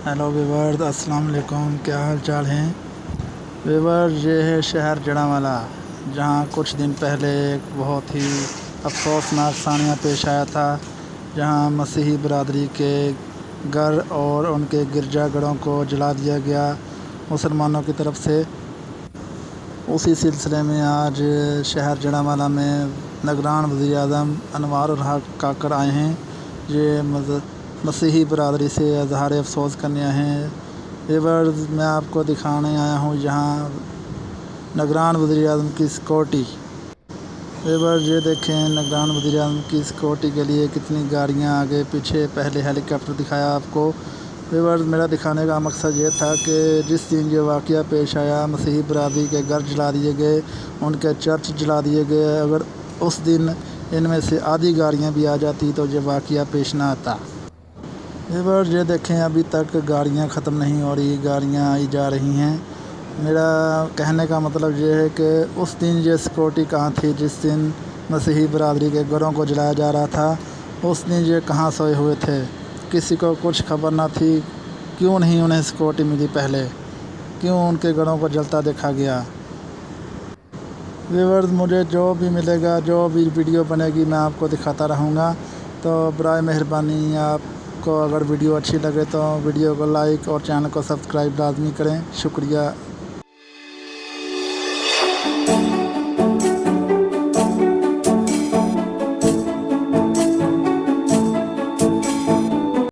Hello viewers, अस्सलाम वालेकुम। क्या हाल चाल हैं व्यूअर्स। ये है शहर जड़ांवाला, जहां कुछ दिन पहले एक बहुत ही अफसोसनाक सानिया पेश आया था, जहां मसीही बरादरी के घर और उनके गिरजाघरों को जला दिया गया मुसलमानों की तरफ से। उसी सिलसिले में आज शहर जड़ांवाला में निगरान वज़ीर-ए-आज़म अनवार उल हक काकड़ आए हैं। ये मसीही बरादरी से इज़हार अफसोस करने आए हैं। व्यूअर्स, मैं आपको दिखाने आया हूँ यहाँ निगरान वज़ीर-ए-आज़म की सिक्योरिटी। व्यूअर्स, ये देखें निगरान वज़ीर-ए-आज़म की सिक्योरिटी के लिए कितनी गाड़ियाँ आगे पीछे। पहले हेलीकॉप्टर दिखाया आपको। व्यूअर्स, मेरा दिखाने का मकसद ये था कि जिस दिन ये वाक़या पेश आया, मसीही बरादरी के घर जला दिए गए, उनके चर्च जला दिए गए, अगर उस दिन इनमें से आधी गाड़ियाँ भी आ जाती तो ये वाक़या पेश ना आता। व्यूअर्स, ये देखें अभी तक गाड़ियाँ ख़त्म नहीं हो रही, गाड़ियाँ आई जा रही हैं। मेरा कहने का मतलब ये है कि उस दिन ये सिक्योरिटी कहाँ थी जिस दिन मसीही बरादरी के घरों को जलाया जा रहा था। उस दिन ये कहाँ सोए हुए थे, किसी को कुछ खबर ना थी। क्यों नहीं उन्हें सिक्योरिटी मिली पहले, क्यों उनके घरों को जलता देखा गया। व्यूअर्स, मुझे जो भी मिलेगा, जो भी वीडियो बनेगी, मैं आपको दिखाता रहूँगा। तो बराए मेहरबानी आपको अगर वीडियो अच्छी लगे तो वीडियो को लाइक और चैनल को सब्सक्राइब लाजमी करें। शुक्रिया।